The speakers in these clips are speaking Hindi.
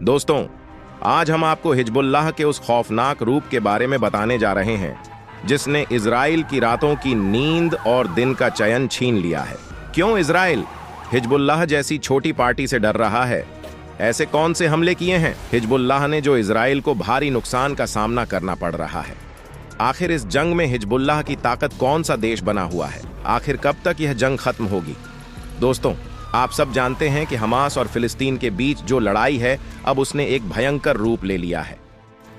दोस्तों, आज हम आपको हिजबुल्लाह के उस खौफनाक रूप के बारे में बताने जा रहे हैं जिसने इजराइल की रातों की नींद और दिन का चयन छीन लिया है। क्यों इजराइल हिजबुल्लाह जैसी छोटी पार्टी से डर रहा है? ऐसे कौन से हमले किए हैं हिजबुल्लाह ने जो इजराइल को भारी नुकसान का सामना करना पड़ रहा है? आखिर इस जंग में हिजबुल्लाह की ताकत कौन सा देश बना हुआ है? आखिर कब तक यह जंग खत्म होगी? दोस्तों, आप सब जानते हैं कि हमास और फिलिस्तीन के बीच जो लड़ाई है अब उसने एक भयंकर रूप ले लिया है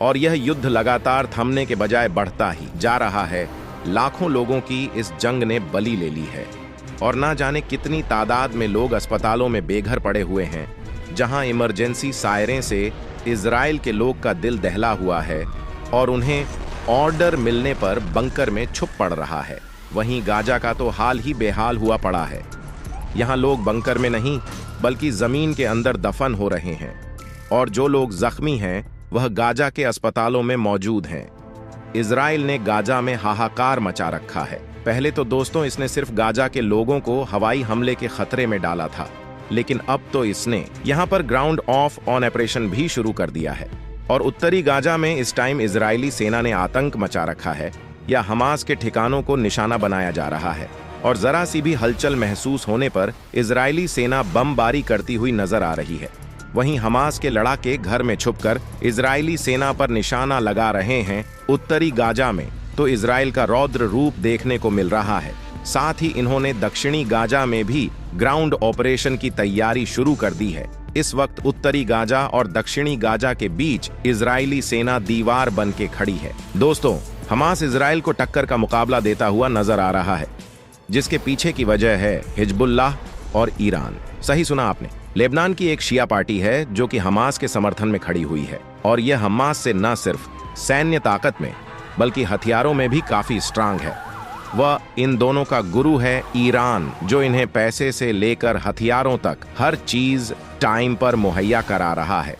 और यह युद्ध लगातार थमने के बजाय बढ़ता ही जा रहा है। लाखों लोगों की इस जंग ने बलि ले ली है और ना जाने कितनी तादाद में लोग अस्पतालों में बेघर पड़े हुए हैं, जहां इमरजेंसी सायरें से इजराइल के लोग का दिल दहला हुआ है और उन्हें ऑर्डर मिलने पर बंकर में छुप पड़ रहा है। वहीं गाजा का तो हाल ही बेहाल हुआ पड़ा है। यहाँ लोग बंकर में नहीं बल्कि जमीन के अंदर दफन हो रहे हैं और जो लोग जख्मी हैं वह गाजा के अस्पतालों में मौजूद हैं। इजराइल ने गाजा में हाहाकार मचा रखा है। पहले तो दोस्तों इसने सिर्फ गाजा के लोगों को हवाई हमले के खतरे में डाला था, लेकिन अब तो इसने यहाँ पर ग्राउंड ऑफ ऑन ऑपरेशन भी शुरू कर दिया है और उत्तरी गाजा में इस टाइम इजरायली सेना ने आतंक मचा रखा है या हमास के ठिकानों को निशाना बनाया जा रहा है और जरा सी भी हलचल महसूस होने पर इजरायली सेना बमबारी करती हुई नजर आ रही है। वहीं हमास के लड़ाके घर में छुपकर इजरायली सेना पर निशाना लगा रहे हैं। उत्तरी गाजा में तो इजराइल का रौद्र रूप देखने को मिल रहा है। साथ ही इन्होंने दक्षिणी गाजा में भी ग्राउंड ऑपरेशन की तैयारी शुरू कर दी है। इस वक्त उत्तरी गाजा और दक्षिणी गाजा के बीच इजरायली सेना दीवार बन के खड़ी है। दोस्तों, हमास इजराइल को टक्कर का मुकाबला देता हुआ नजर आ रहा है, जिसके पीछे की वजह है हिजबुल्लाह और ईरान। सही सुना आपने। लेबनान की एक शिया पार्टी है जो कि हमास के समर्थन में खड़ी हुई है और यह हमास से न सिर्फ सैन्य ताकत में बल्कि हथियारों में भी काफी स्ट्रांग है। वह इन दोनों का गुरु है ईरान, जो इन्हें पैसे से लेकर हथियारों तक हर चीज टाइम पर मुहैया करा रहा है।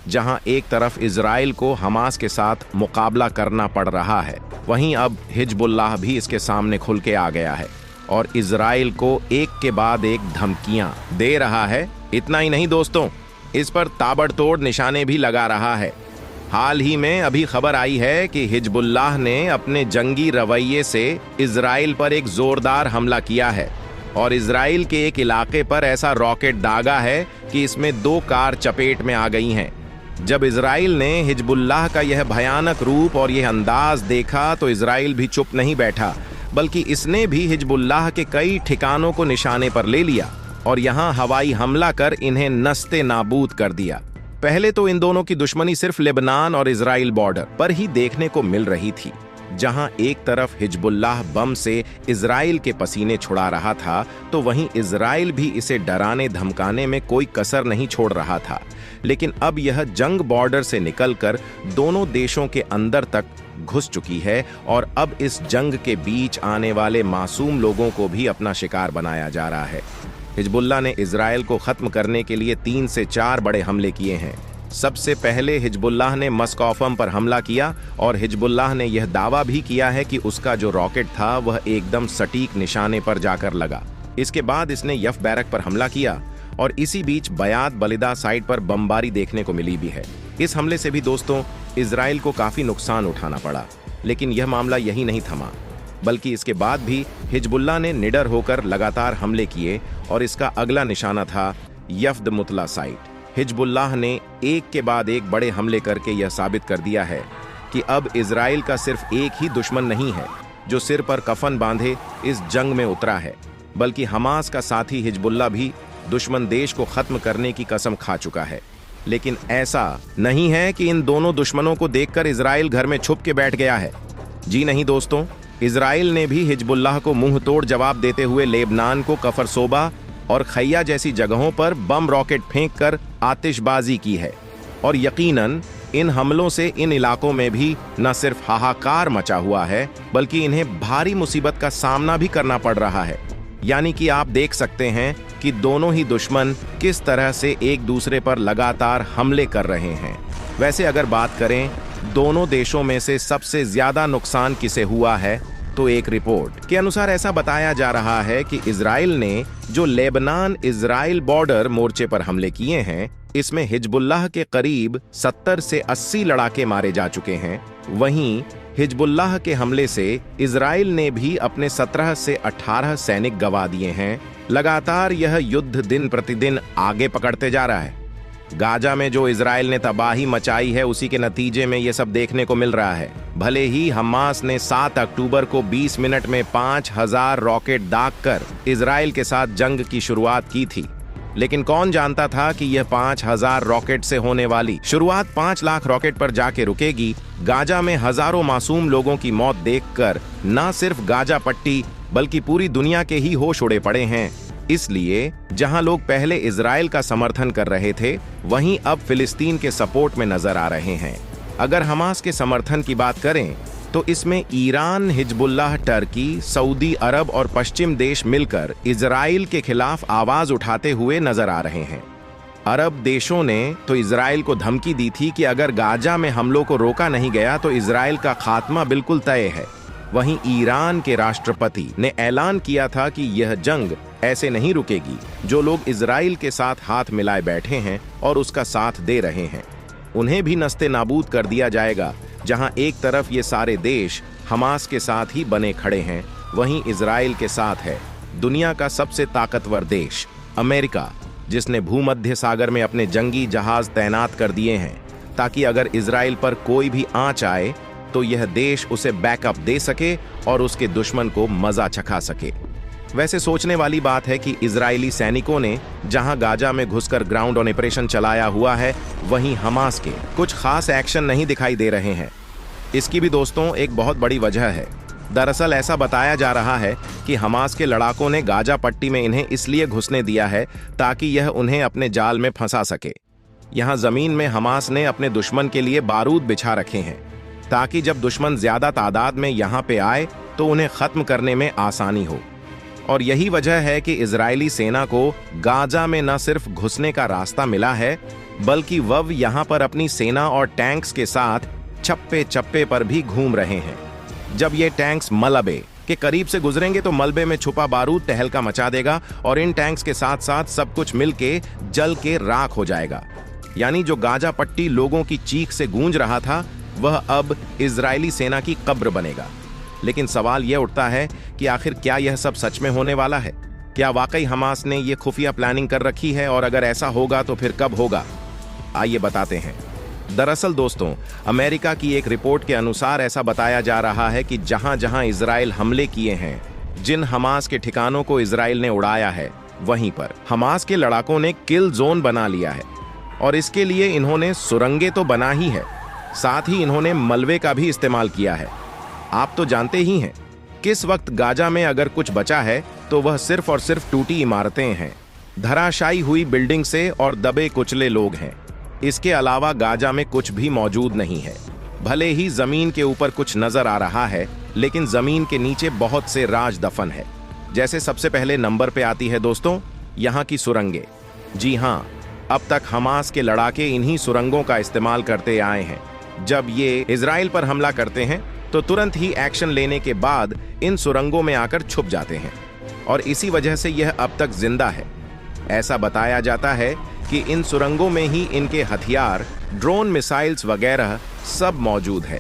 जहां एक तरफ इजराइल को हमास के साथ मुकाबला करना पड़ रहा है, वहीं अब हिजबुल्लाह भी इसके सामने खुल के आ गया है और इजराइल को एक के बाद एक धमकियां दे रहा है। इतना ही नहीं दोस्तों, इस पर ताबड़तोड़ निशाने भी लगा रहा है। हाल ही में अभी खबर आई है कि हिजबुल्लाह ने अपने जंगी रवैये से इजराइल पर एक जोरदार हमला किया है और इजराइल के एक इलाके पर ऐसा रॉकेट दागा है कि इसमें 2 कार चपेट में आ गई हैं। जब इजराइल ने हिजबुल्लाह का यह भयानक रूप और यह अंदाज देखा तो इजराइल भी चुप नहीं बैठा, बल्कि इसने भी हिजबुल्लाह के कई ठिकानों को निशाने पर ले लिया और यहां हवाई हमला कर इन्हें नस्ते नाबूद कर दिया। पहले तो इन दोनों की दुश्मनी सिर्फ लेबनान और इजराइल बॉर्डर पर ही देखने को मिल रही थी, जहां एक तरफ हिजबुल्लाह बम से इजराइल के पसीने छुड़ा रहा था तो वहीं इजराइल भी इसे डराने धमकाने में कोई कसर नहीं छोड़ रहा था। लेकिन अब यह जंग बॉर्डर से निकलकर दोनों देशों के अंदर तक घुस चुकी है और अब इस जंग के बीच आने वाले मासूम लोगों को भी अपना शिकार बनाया जा रहा है। हिजबुल्लाह ने इजराइल को खत्म करने के लिए 3 से 4 बड़े हमले किए हैं। सबसे पहले हिजबुल्लाह ने मस्कौफम पर हमला किया और हिजबुल्लाह ने यह दावा भी किया है कि उसका जो रॉकेट था वह एकदम सटीक निशाने पर जाकर लगा। इसके बाद इसने यफ बैरक पर हमला किया और इसी बीच बयात बलिदा साइट पर बमबारी देखने को मिली भी है। इस हमले से भी दोस्तों इजराइल को काफी नुकसान उठाना पड़ा, लेकिन यह मामला यही नहीं थमा, बल्कि इसके बाद भी हिजबुल्लाह ने निडर होकर लगातार हमले किए और इसका अगला निशाना था यफ्द मुतला साइट। हिजबुल्लाह ने एक के बाद एक बड़े हमले करके यह साबित कर दिया है कि अब इजराइल का सिर्फ एक ही दुश्मन नहीं है जो सिर पर कफन बांधे इस जंग में उतरा है, बल्कि हमास का साथी हिजबुल्लाह भी दुश्मन देश को खत्म करने की कसम खा चुका है। लेकिन ऐसा नहीं है कि इन दोनों दुश्मनों को देखकर इजराइल घर में छुप के बैठ गया है। जी नहीं दोस्तों, इजराइल ने भी हिजबुल्लाह को मुंह तोड़ जवाब देते हुए लेबनान को कफर सोबा और खैया जैसी जगहों पर बम रॉकेट फेंककर आतिशबाजी की है और यकीनन इन हमलों से इन इलाकों में भी न सिर्फ हाहाकार मचा हुआ है बल्कि इन्हें भारी मुसीबत का सामना भी करना पड़ रहा है। यानी कि आप देख सकते हैं कि दोनों ही दुश्मन किस तरह से एक दूसरे पर लगातार हमले कर रहे हैं। वैसे अगर बात करें दोनों देशों में से सबसे ज्यादा नुकसान किसे हुआ है, तो एक रिपोर्ट के अनुसार ऐसा बताया जा रहा है कि इजराइल ने जो लेबनान इजराइल बॉर्डर मोर्चे पर हमले किए हैं इसमें हिजबुल्लाह के करीब 70 से 80 लड़ाके मारे जा चुके हैं। वहीं हिजबुल्लाह के हमले से इजराइल ने भी अपने 17 से 18 सैनिक गंवा दिए हैं। लगातार यह युद्ध दिन प्रतिदिन आगे पकड़ते जा रहा है। गाजा में जो इजराइल ने तबाही मचाई है, उसी के नतीजे में यह सब देखने को मिल रहा है। भले ही हमास ने 7 अक्टूबर को 20 मिनट में 5000 रॉकेट दागकर इजराइल के साथ जंग की शुरुआत की थी, लेकिन कौन जानता था कि यह 5000 रॉकेट से होने वाली शुरुआत 5 लाख रॉकेट पर जाके रुकेगी। गाजा में हजारों मासूम लोगों की मौत देखकर न सिर्फ गाजा पट्टी बल्कि पूरी दुनिया के ही होश उड़े पड़े हैं। इसलिए जहां लोग पहले इजराइल का समर्थन कर रहे थे, वहीं अब फिलिस्तीन के सपोर्ट में नजर आ रहे हैं। अगर हमास के समर्थन की बात करें तो इसमें ईरान, हिजबुल्लाह, टर्की, सऊदी अरब और पश्चिम देश मिलकर इजराइल के खिलाफ आवाज उठाते हुए नजर आ रहे हैं। अरब देशों ने तो इजराइल को धमकी दी थी कि अगर गाजा में हमलों को रोका नहीं गया तो इजराइल का खात्मा बिल्कुल तय है। वहीं ईरान के राष्ट्रपति ने ऐलान किया था कि यह जंग ऐसे नहीं रुकेगी। जो लोग इजराइल के साथ हाथ मिलाए बैठे हैं और उसका साथ दे रहे हैं, उन्हें भी नस्ते नाबूद कर दिया जाएगा। जहां एक तरफ ये सारे देश हमास के साथ ही बने खड़े हैं, वहीं इजराइल के साथ है दुनिया का सबसे ताकतवर देश अमेरिका, जिसने भूमध्य सागर में अपने जंगी जहाज तैनात कर दिए हैं ताकि अगर इजराइल पर कोई भी आंच आए तो यह देश उसे बैकअप दे सके और उसके दुश्मन को मजा चखा सके। वैसे सोचने वाली बात है कि इजरायली सैनिकों ने जहां गाजा में घुसकर ग्राउंड ऑपरेशन चलाया हुआ है, वहीं हमास के कुछ खास एक्शन नहीं दिखाई दे रहे हैं। इसकी भी दोस्तों एक बहुत बड़ी वजह है। दरअसल ऐसा बताया जा रहा है कि हमास के लड़ाकों ने गाजा पट्टी में इन्हें इसलिए घुसने दिया है ताकि यह उन्हें अपने जाल में फंसा सके। यहाँ जमीन में हमास ने अपने दुश्मन के लिए बारूद बिछा रखे हैं ताकि जब दुश्मन ज्यादा तादाद में यहाँ पे आए तो उन्हें खत्म करने में आसानी हो। और यही वजह है कि इजरायली सेना को गाजा में न सिर्फ घुसने का रास्ता मिला है, बल्कि वह यहाँ पर अपनी सेना और टैंक्स के साथ चप्पे चप्पे पर भी घूम रहे हैं। जब ये टैंक्स मलबे के करीब से गुजरेंगे तो मलबे में छुपा बारूद तहलका मचा देगा और इन टैंक्स के साथ साथ सब कुछ मिलके जल के राख हो जाएगा। यानी जो गाजा पट्टी लोगों की चीख से गूंज रहा था, वह अब इजरायली सेना की कब्र बनेगा। लेकिन सवाल यह उठता है कि आखिर क्या यह सब सच में होने वाला है? क्या वाकई हमास ने यह खुफिया प्लानिंग कर रखी है, और अगर ऐसा होगा तो फिर कब होगा? आइए बताते हैं। दरअसल दोस्तों, अमेरिका की एक रिपोर्ट के अनुसार ऐसा बताया जा रहा है कि जहां जहां इजराइल हमले किए हैं, जिन हमास के ठिकानों को इजराइल ने उड़ाया है, वहीं पर हमास के लड़ाकों ने किल जोन बना लिया है। और इसके लिए इन्होंने सुरंगें तो बना ही है, साथ ही इन्होंने मलबे का भी इस्तेमाल किया है। आप तो जानते ही हैं किस वक्त गाजा में अगर कुछ बचा है तो वह सिर्फ और सिर्फ टूटी इमारतें हैं, धराशायी हुई बिल्डिंग से और दबे कुचले लोग हैं। इसके अलावा गाजा में कुछ भी मौजूद नहीं है। भले ही जमीन के ऊपर कुछ नजर आ रहा है, लेकिन जमीन के नीचे बहुत से राज दफन है। जैसे सबसे पहले नंबर पे आती है दोस्तों यहाँ की सुरंगें। जी हाँ, अब तक हमास के लड़ाके इन्हीं सुरंगों का इस्तेमाल करते आए हैं। जब ये इजराइल पर हमला करते हैं तो तुरंत ही एक्शन लेने के बाद इन सुरंगों में आकर छुप जाते हैं, और इसी वजह से यह अब तक जिंदा है। ऐसा बताया जाता है कि इन सुरंगों में ही इनके हथियार, ड्रोन, मिसाइल्स वगैरह सब मौजूद है।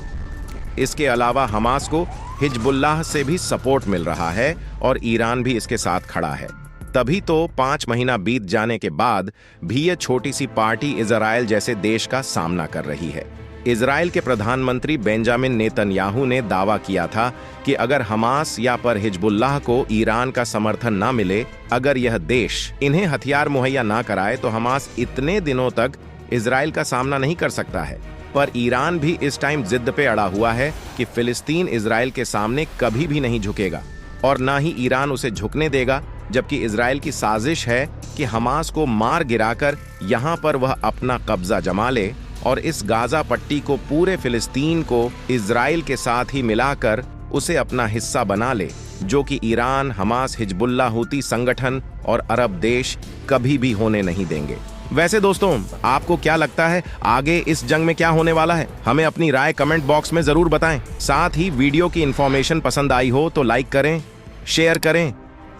इसके अलावा हमास को हिजबुल्लाह से भी सपोर्ट मिल रहा है और ईरान भी इसके साथ खड़ा है। तभी तो 5 महीना बीत जाने के बाद भी यह छोटी सी पार्टी इजराइल जैसे देश का सामना कर रही है। इजराइल के प्रधानमंत्री बेंजामिन नेतन्याहू ने दावा किया था कि अगर हमास या पर हिजबुल्लाह को ईरान का समर्थन ना मिले, अगर यह देश इन्हें हथियार मुहैया ना कराए, तो हमास इतने दिनों तक इजराइल का सामना नहीं कर सकता है। पर ईरान भी इस टाइम जिद पे अड़ा हुआ है कि फिलिस्तीन इजराइल के सामने कभी भी नहीं झुकेगा, और ना ही ईरान उसे झुकने देगा। जबकि इजराइल की साजिश है कि हमास को मार गिराकर यहाँ पर वह अपना कब्जा जमा ले और इस गाजा पट्टी को, पूरे फिलिस्तीन को इजराइल के साथ ही मिलाकर उसे अपना हिस्सा बना ले, जो कि ईरान, हमास, हिजबुल्लाह, हूती संगठन और अरब देश कभी भी होने नहीं देंगे। वैसे दोस्तों, आपको क्या लगता है आगे इस जंग में क्या होने वाला है? हमें अपनी राय कमेंट बॉक्स में जरूर बताएं। साथ ही वीडियो की इंफॉर्मेशन पसंद आई हो तो लाइक करें, शेयर करें,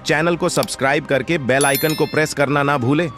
चैनल को सब्सक्राइब करके बेल आइकन को प्रेस करना ना भूलें।